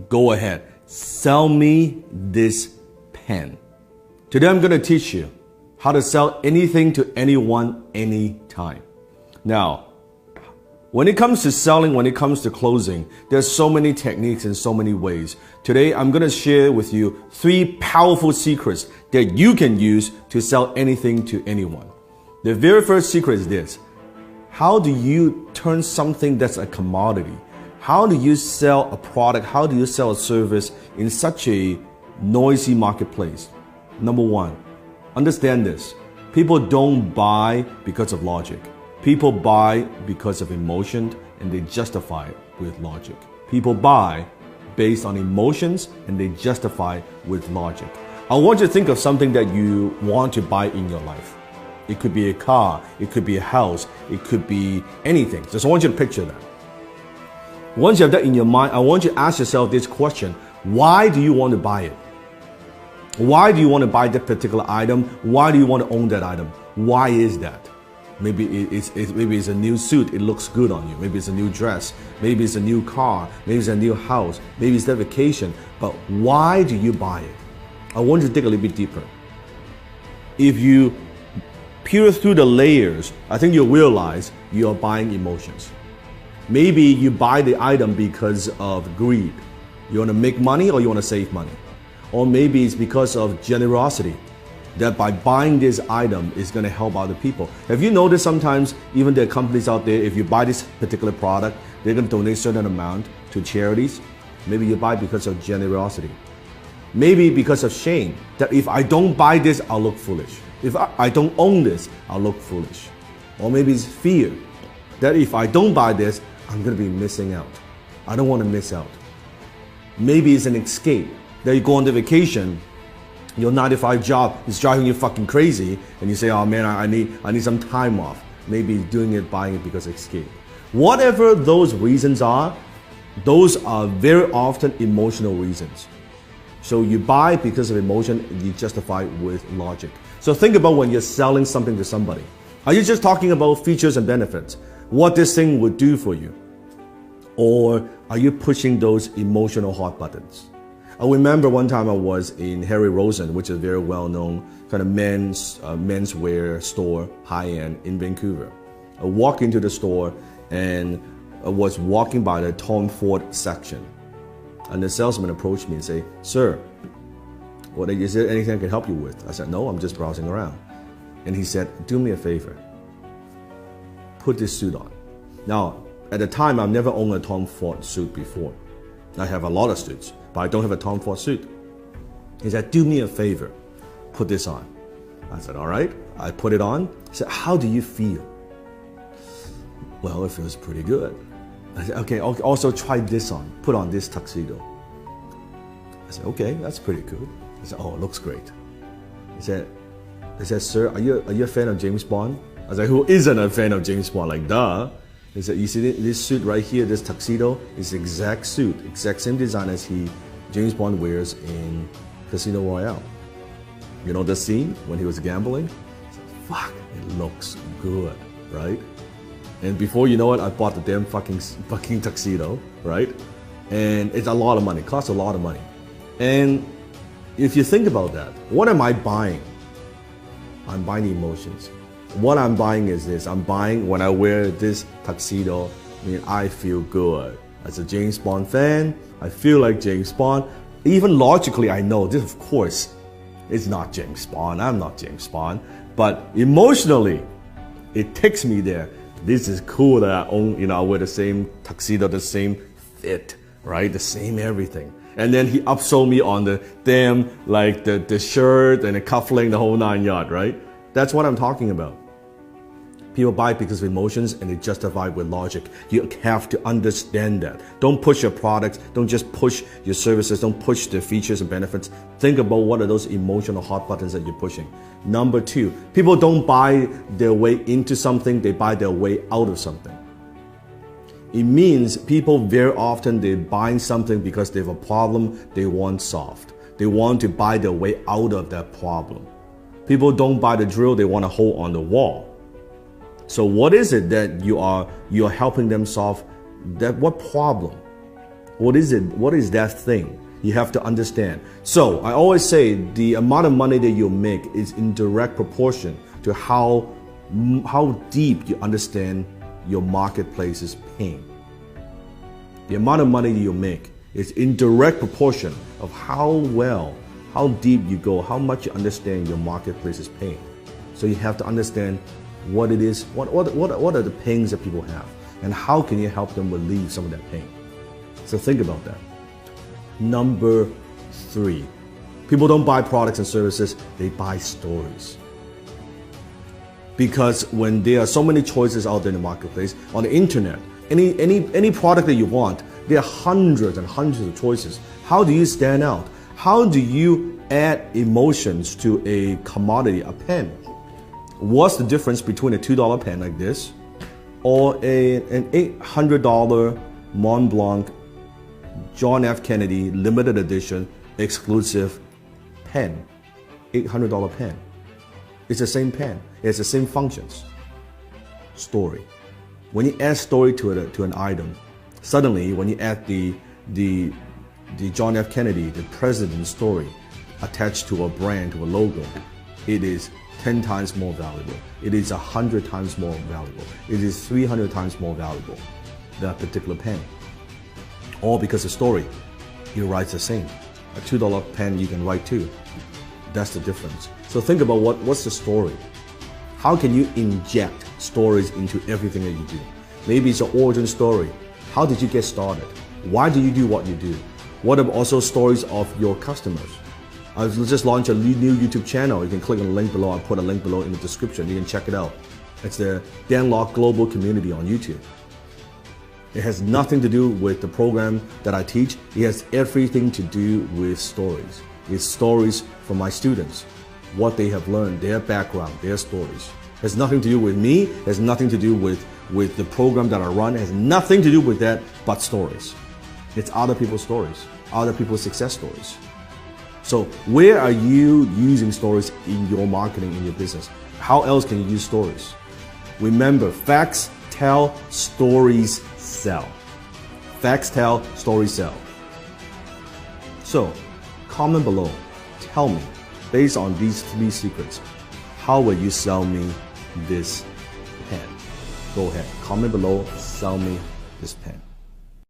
Go ahead, sell me this pen. Today I'm going to teach you how to sell anything to anyone, anytime. Now, when it comes to selling, when it comes to closing, there's so many techniques and so many ways. Today, I'm going to share with you 3 powerful secrets that you can use to sell anything to anyone. The very first secret is this. How do you turn something that's a commodity? How do you sell a product? How do you sell a service in such a noisy marketplace? Number 1, understand this. People don't buy because of logic. People buy because of emotion, and they justify it with logic. People buy based on emotions, and they justify with logic. I want you to think of something that you want to buy in your life. It could be a car, it could be a house, it could be anything. Just I want you to picture that. Once you have that in your mind, I want you to ask yourself this question. Why do you want to buy it? Why do you want to buy that particular item? Why do you want to own that item? Why is that? Maybe it's a new suit, it looks good on you. Maybe it's a new dress. Maybe it's a new car. Maybe it's a new house. Maybe it's that vacation. But why do you buy it? I want you to dig a little bit deeper. If you peer through the layers, I think you'll realize you're buying emotions. Maybe you buy the item because of greed. You want to make money or you want to save money. Or maybe it's because of generosity, that by buying this item is going to help other people. Have you noticed sometimes even there are companies out there, if you buy this particular product, they're going to donate a certain amount to charities? Maybe you buy because of generosity. Maybe because of shame, that if I don't buy this, I'll look foolish. If I don't own this, I'll look foolish. Or maybe it's fear, that if I don't buy this, I'm going to be missing out. I don't want to miss out. Maybe it's an escape, that you go on the vacation, your 9-to-5 job is driving you fucking crazy, and you say, oh man, I need some time off. Maybe doing it, buying it because of escape. Whatever those reasons are, those are very often emotional reasons. So you buy because of emotion, and you justify with logic. So think about when you're selling something to somebody. Are you just talking about features and benefits? What this thing would do for you? Or are you pushing those emotional hot buttons? I remember one time I was in Harry Rosen, which is a very well-known kind of menswear store, high-end in Vancouver. I walked into the store and I was walking by the Tom Ford section. And the salesman approached me and said, sir, is there anything I can help you with? I said, no, I'm just browsing around. And he said, do me a favor. Put this suit on. Now, at the time, I've never owned a Tom Ford suit before. I have a lot of suits, but I don't have a Tom Ford suit. He said, do me a favor, put this on. I said, all right. I put it on. He said, how do you feel? Well, it feels pretty good. I said, okay, also try this on. Put on this tuxedo. I said, okay, that's pretty good. He said, oh, it looks great. He said, sir, are you a fan of James Bond? I was like, who isn't a fan of James Bond? Like, duh. He said, you see this suit right here, this tuxedo, is the exact suit, exact same design as James Bond wears in Casino Royale. You know the scene when he was gambling? I said, fuck, it looks good, right? And before you know it, I bought the damn fucking tuxedo, right? And it's a lot of money, it costs a lot of money. And if you think about that, what am I buying? I'm buying emotions. What I'm buying is this. I'm buying when I wear this tuxedo, I feel good. As a James Bond fan, I feel like James Bond. Even logically, I know this, of course, is not James Bond. I'm not James Bond. But emotionally, it takes me there. This is cool that I own, I wear the same tuxedo, the same fit, right? The same everything. And then he upsold me on the damn, like the shirt and the cufflink, the whole 9 yards, right? That's what I'm talking about. People buy because of emotions and they justify with logic. You have to understand that. Don't push your products. Don't just push your services. Don't push the features and benefits. Think about what are those emotional hot buttons that you're pushing. Number 2, people don't buy their way into something. They buy their way out of something. It means people very often, they're buying something because they have a problem they want solved. They want to buy their way out of that problem. People don't buy the drill, they want to hold on the wall. So what is it that you are helping them solve? What problem? What is it? What is that thing? You have to understand. So I always say the amount of money that you make is in direct proportion to how deep you understand your marketplace's pain. The amount of money you make is in direct proportion of how deep you go, how much you understand your marketplace's pain. So you have to understand what it is, what are the pains that people have, and how can you help them relieve some of that pain. So think about that. Number 3, people don't buy products and services, they buy stories. Because when there are so many choices out there in the marketplace, on the internet, any product that you want, there are hundreds and hundreds of choices. How do you stand out? How do you add emotions to a commodity, a pen? What's the difference between a $2 pen like this or an $800 Mont Blanc John F. Kennedy limited edition exclusive pen? $800 pen. It's the same pen. It has the same functions. Story. When you add story to an item, suddenly when you add the John F. Kennedy, the president's story attached to a brand, to a logo, it is 10 times more valuable. It is 100 times more valuable. It is 300 times more valuable, that particular pen. All because the story, it writes the same. A $2 pen you can write too. That's the difference. So think about what's the story? How can you inject stories into everything that you do? Maybe it's your origin story. How did you get started? Why do you do what you do? What are also stories of your customers? Let's just launch a new YouTube channel. You can click on the link below. I'll put a link below in the description. You can check it out. It's the Dan Lok Global Community on YouTube. It has nothing to do with the program that I teach. It has everything to do with stories. It's stories from my students, what they have learned, their background, their stories. It has nothing to do with me. It has nothing to do with the program that I run. It has nothing to do with that but stories. It's other people's stories, other people's success stories. So where are you using stories in your marketing, in your business? How else can you use stories? Remember, facts tell, stories sell. Facts tell, stories sell. So comment below. Tell me, based on these 3 secrets, how will you sell me this pen? Go ahead, comment below, sell me this pen.